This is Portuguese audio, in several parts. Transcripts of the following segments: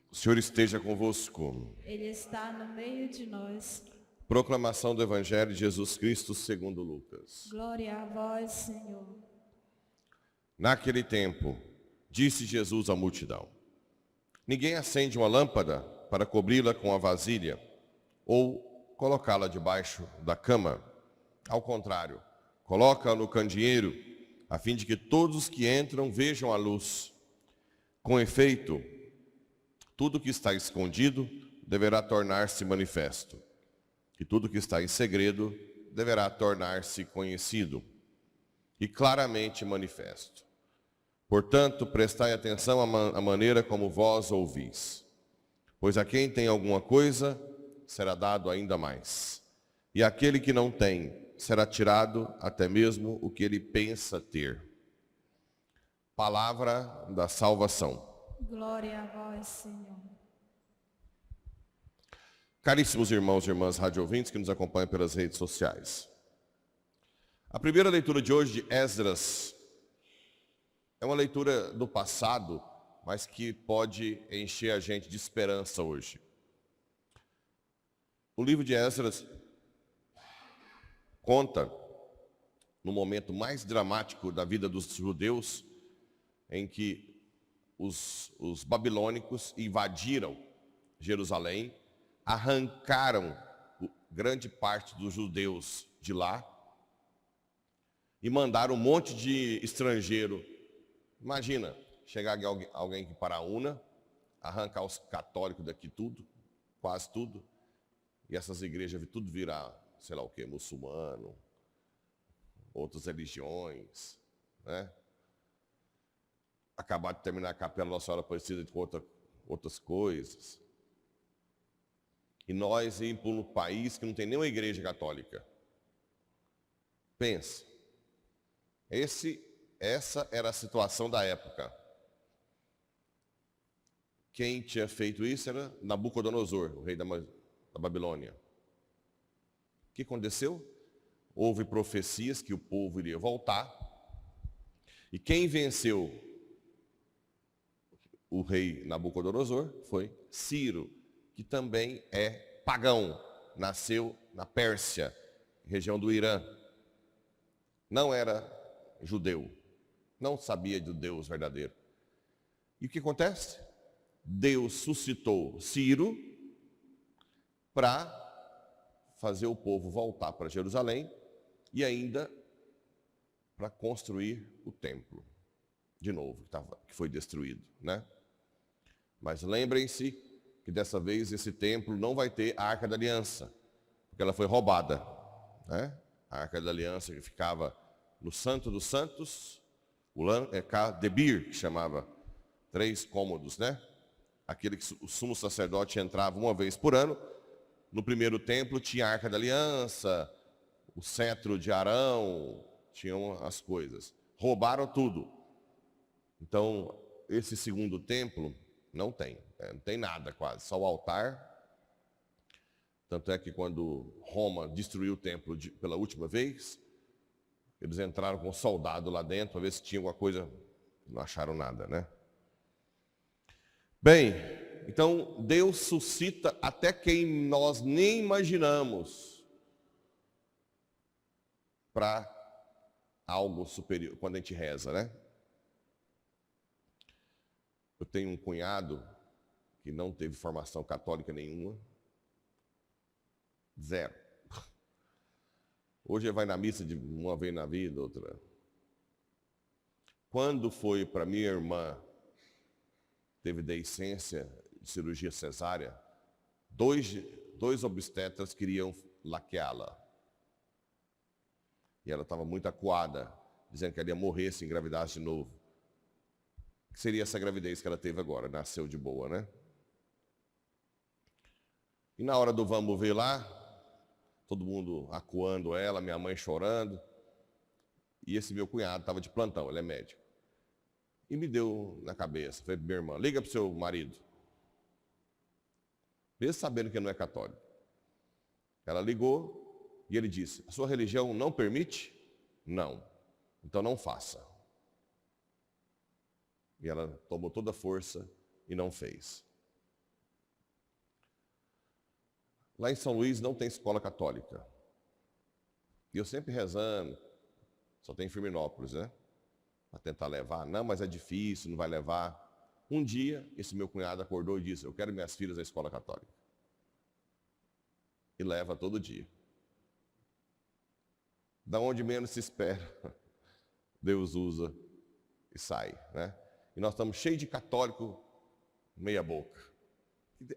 O Senhor esteja convosco. Ele está no meio de nós. Proclamação do Evangelho de Jesus Cristo segundo Lucas. Glória a vós, Senhor. Naquele tempo, disse Jesus à multidão: ninguém acende uma lâmpada para cobri-la com a vasilha ou colocá-la debaixo da cama. Ao contrário, coloca-a no candeeiro, a fim de que todos os que entram vejam a luz. Com efeito, tudo que está escondido deverá tornar-se manifesto, e tudo que está em segredo deverá tornar-se conhecido e claramente manifesto. Portanto, prestai atenção à maneira como vós ouvis, pois a quem tem alguma coisa será dado ainda mais, e aquele que não tem será tirado até mesmo o que ele pensa ter. Palavra da salvação. Glória a vós, Senhor. Caríssimos irmãos e irmãs rádio-ouvintes que nos acompanham pelas redes sociais. A primeira leitura de hoje de Esdras é uma leitura do passado, mas que pode encher a gente de esperança hoje. O livro de Esdras conta no momento mais dramático da vida dos judeus, em que os babilônicos invadiram Jerusalém, arrancaram grande parte dos judeus de lá e mandaram um monte de estrangeiro. Imagina, chegar alguém aqui para a UNA, arrancar os católicos daqui tudo, quase tudo, e essas igrejas tudo virar, sei lá o que, muçulmano, outras religiões, né? Acabar de terminar a capela Nossa Senhora Aparecida com outras coisas. E nós ir para um país que não tem nenhuma igreja católica. Pensa. Essa era a situação da época. Quem tinha feito isso era Nabucodonosor, o rei da Babilônia. O que aconteceu? Houve profecias que o povo iria voltar. E quem venceu o rei Nabucodonosor foi Ciro, que também é pagão, nasceu na Pérsia, região do Irã. Não era judeu, não sabia do Deus verdadeiro. E o que acontece? Deus suscitou Ciro para fazer o povo voltar para Jerusalém e ainda para construir o templo de novo, que foi destruído, né? Mas lembrem-se que dessa vez esse templo não vai ter a Arca da Aliança, porque ela foi roubada, né? A Arca da Aliança que ficava no Santo dos Santos, o Debir, que chamava 3 cômodos, né? Aquele que o sumo sacerdote entrava uma vez por ano. No primeiro templo tinha a Arca da Aliança, o cetro de Arão, tinham as coisas. Roubaram tudo. Então, esse segundo templo não tem nada quase, só o altar. Tanto é que quando Roma destruiu o templo pela última vez, eles entraram com um soldado lá dentro para ver se tinha alguma coisa, não acharam nada, né? Bem, então Deus suscita até quem nós nem imaginamos para algo superior, quando a gente reza, né? Eu tenho um cunhado que não teve formação católica nenhuma. 0. Hoje ele vai na missa de uma vez na vida, outra. Quando foi para minha irmã, teve deiscência de cirurgia cesárea, dois obstetras queriam laqueá-la. E ela estava muito acuada, dizendo que ela ia morrer se engravidasse de novo. Que seria essa gravidez que ela teve agora, nasceu de boa, né? E na hora do vamos ver lá, todo mundo acuando ela, minha mãe chorando. E esse meu cunhado estava de plantão, ele é médico. E me deu na cabeça, falei, minha irmã, liga para o seu marido. Mesmo sabendo que ele não é católico. Ela ligou e ele disse, a sua religião não permite? Não. Então não faça. E ela tomou toda a força e não fez. Lá em São Luís não tem escola católica. E eu sempre rezando, só tem em Firminópolis, né? Para tentar levar. Não, mas é difícil, não vai levar. Um dia, esse meu cunhado acordou e disse, eu quero minhas filhas à escola católica. E leva todo dia. Da onde menos se espera, Deus usa e sai, né? E nós estamos cheios de católico meia boca.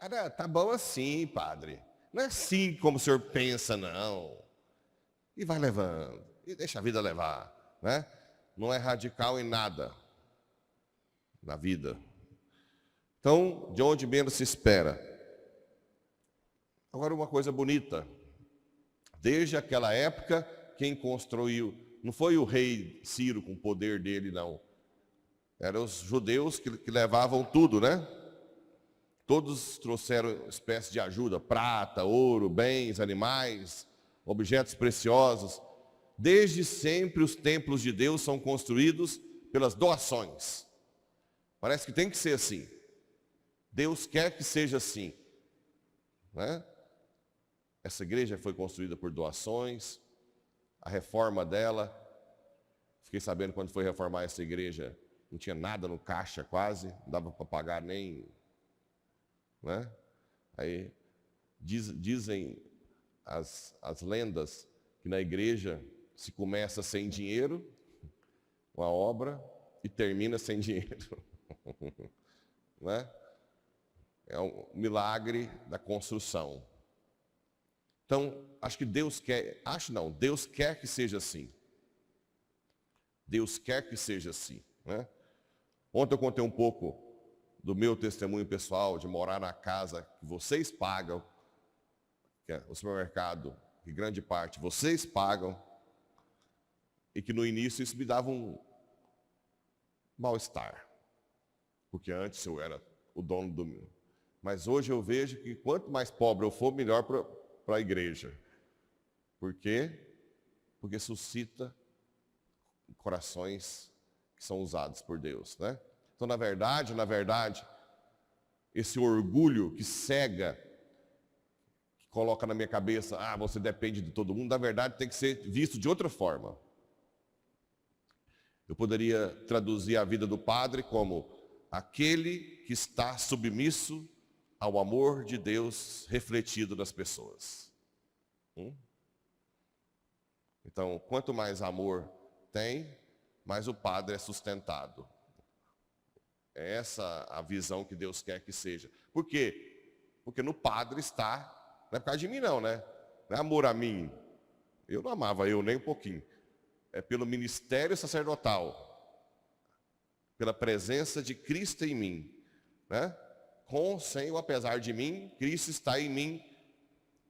Ah, tá bom assim, padre. Não é assim como o senhor pensa, não. E vai levando. E deixa a vida levar, né? Não é radical em nada na vida. Então, de onde menos se espera. Agora, uma coisa bonita. Desde aquela época, quem construiu, não foi o rei Ciro com o poder dele, não. Eram os judeus que levavam tudo, né? Todos trouxeram espécie de ajuda, prata, ouro, bens, animais, objetos preciosos. Desde sempre os templos de Deus são construídos pelas doações. Parece que tem que ser assim. Deus quer que seja assim, né? Essa igreja foi construída por doações. A reforma dela, fiquei sabendo quando foi reformar essa igreja, não tinha nada no caixa quase, não dava para pagar nem, né? Aí dizem as lendas que na igreja se começa sem dinheiro, uma obra, e termina sem dinheiro. Né? É um milagre da construção. Então, acho que Deus quer, Deus quer que seja assim. Deus quer que seja assim, né? Ontem eu contei um pouco do meu testemunho pessoal, de morar na casa que vocês pagam, que é o supermercado, que grande parte vocês pagam, e que no início isso me dava um mal-estar, porque antes eu era o dono do meu. Mas hoje eu vejo que quanto mais pobre eu for, melhor para a igreja. Por quê? Porque suscita corações que são usados por Deus, né? Então, na verdade, esse orgulho que cega, que coloca na minha cabeça, você depende de todo mundo, na verdade tem que ser visto de outra forma. Eu poderia traduzir a vida do padre como aquele que está submisso ao amor de Deus refletido nas pessoas. Então, quanto mais amor tem, mais o padre é sustentado. É essa a visão que Deus quer que seja. Por quê? Porque no padre está, não é por causa de mim não, né? Não é amor a mim. Eu não amava eu nem um pouquinho. É pelo ministério sacerdotal, pela presença de Cristo em mim, né? Com, sem ou apesar de mim, Cristo está em mim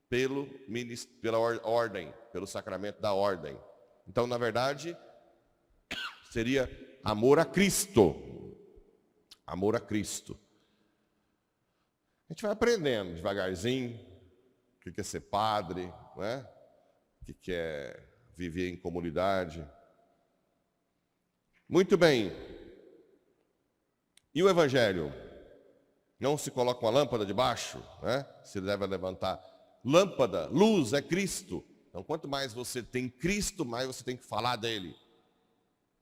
pela ordem, pelo sacramento da ordem. Então, na verdade, seria amor a Cristo. Amor a Cristo. A gente vai aprendendo devagarzinho o que é ser padre, né? O que é viver em comunidade. Muito bem. E o Evangelho? Não se coloca uma lâmpada debaixo, né? Se deve levantar. Lâmpada, luz é Cristo. Então, quanto mais você tem Cristo, mais você tem que falar dele.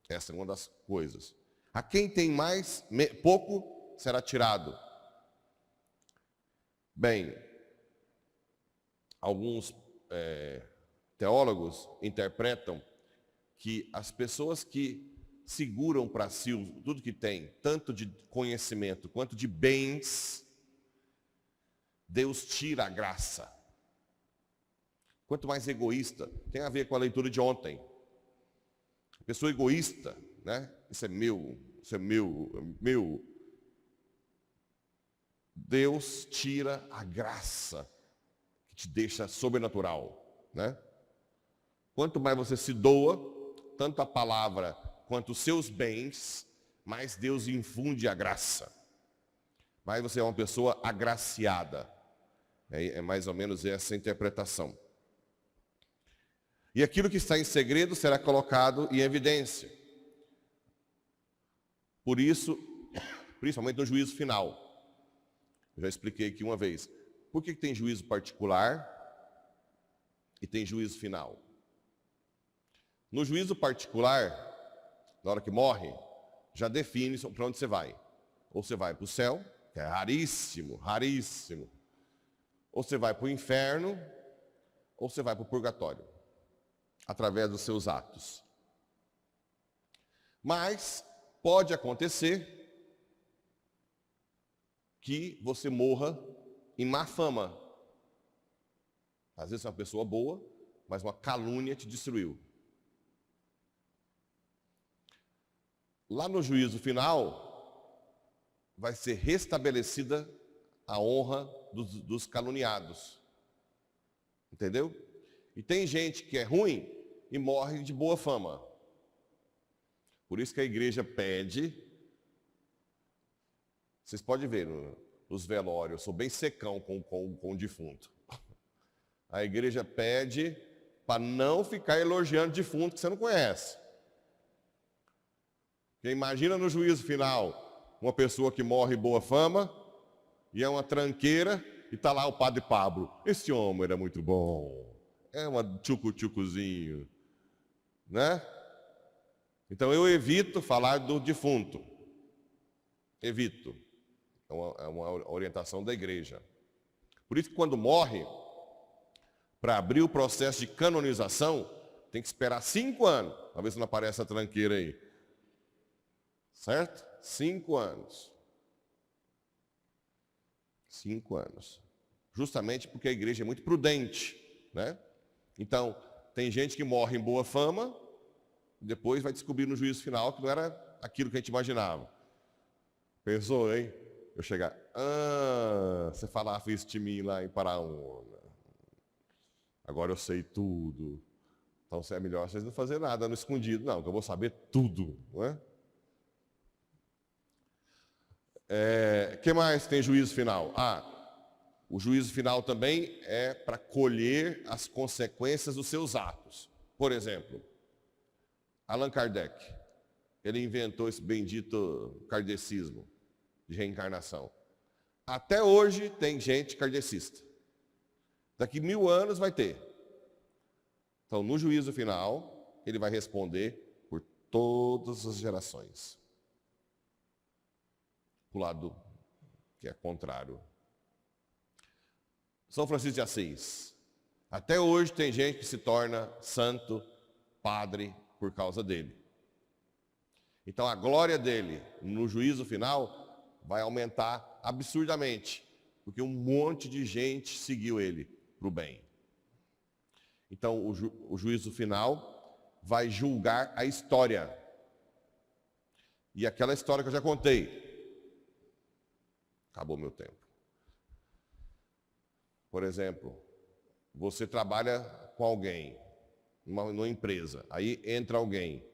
Essa é uma das coisas. A quem tem mais, pouco será tirado. Bem, alguns teólogos interpretam que as pessoas que seguram para si tudo que tem, tanto de conhecimento quanto de bens, Deus tira a graça. Quanto mais egoísta, tem a ver com a leitura de ontem, Pessoa egoísta, né? Isso é meu, isso é meu, é meu. Deus tira a graça que te deixa sobrenatural, né? Quanto mais você se doa, tanto a palavra quanto os seus bens, mais Deus infunde a graça. Mais você é uma pessoa agraciada. É mais ou menos essa interpretação. E aquilo que está em segredo será colocado em evidência. Por isso, principalmente no juízo final. Eu já expliquei aqui uma vez. Por que tem juízo particular e tem juízo final? No juízo particular, na hora que morre, já define para onde você vai. Ou você vai para o céu, que é raríssimo, raríssimo. Ou você vai para o inferno, ou você vai para o purgatório, através dos seus atos. Mas pode acontecer que você morra em má fama. Às vezes é uma pessoa boa, mas uma calúnia te destruiu. Lá no juízo final, vai ser restabelecida a honra dos caluniados. Entendeu? E tem gente que é ruim e morre de boa fama. Por isso que a igreja pede. Vocês podem ver nos velórios, eu sou bem secão com o defunto. A igreja pede para não ficar elogiando defunto que você não conhece. Porque imagina no juízo final, uma pessoa que morre boa fama, e é uma tranqueira, e está lá o padre Pablo. Esse homem era muito bom. É uma tchucu-tchucuzinho. Né? Então eu evito falar do defunto. Evito. É uma orientação da igreja. Por isso que quando morre, para abrir o processo de canonização, tem que esperar 5 anos, para ver se não aparece a tranqueira aí. Certo? 5 anos. 5 anos. Justamente porque a igreja é muito prudente, né? Então, tem gente que morre em boa fama, e depois vai descobrir no juízo final que não era aquilo que a gente imaginava. Pensou, hein? Eu chegar, você falava isso de mim lá em Paraúna. Agora eu sei tudo. Então é melhor vocês não fazerem nada no escondido. Não, que eu vou saber tudo. Não é? Que mais tem juízo final? O juízo final também é para colher as consequências dos seus atos. Por exemplo, Allan Kardec. Ele inventou esse bendito kardecismo de reencarnação. Até hoje tem gente kardecista. Daqui 1000 anos vai ter. Então, no juízo final, ele vai responder por todas as gerações. O lado que é contrário. São Francisco de Assis. Até hoje tem gente que se torna santo, padre, por causa dele. Então a glória dele no juízo final vai aumentar absurdamente, porque um monte de gente seguiu ele para o bem. Então o juízo final vai julgar a história. E aquela história que eu já contei. Acabou meu tempo. Por exemplo, você trabalha com alguém, numa empresa, aí entra alguém,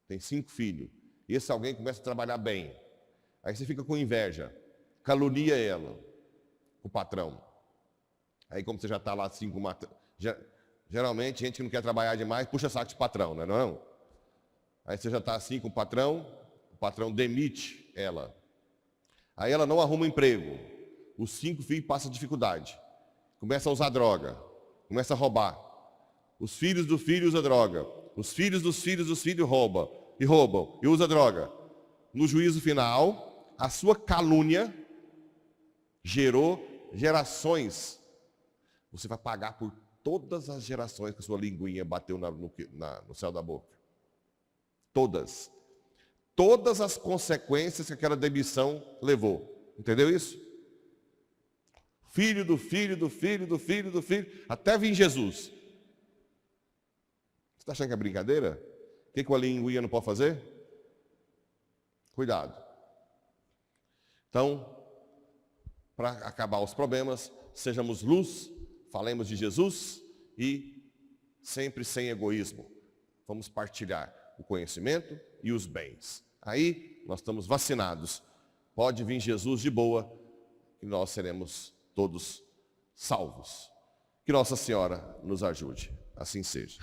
tem 5 filhos, e esse alguém começa a trabalhar bem. Aí você fica com inveja, calunia ela, o patrão. Aí como você já está lá assim, geralmente gente que não quer trabalhar demais, puxa saco de patrão, não é não? Aí você já está assim com o patrão demite ela. Aí ela não arruma emprego. Os 5 filhos passam dificuldade. Começa a usar droga. Começa a roubar. Os filhos do filho usam droga. Os filhos dos filhos roubam. E usam droga. No juízo final, a sua calúnia gerou gerações. Você vai pagar por todas as gerações que a sua linguinha bateu no céu da boca. Todas. Todas as consequências que aquela demissão levou. Entendeu isso? Filho do filho, do filho, do filho, do filho, até vir Jesus. Você está achando que é brincadeira? que a linguinha não pode fazer? Cuidado. Então, para acabar os problemas, sejamos luz, falemos de Jesus e sempre sem egoísmo. Vamos partilhar o conhecimento e os bens. Aí nós estamos vacinados. Pode vir Jesus de boa e nós seremos todos salvos. Que Nossa Senhora nos ajude. Assim seja.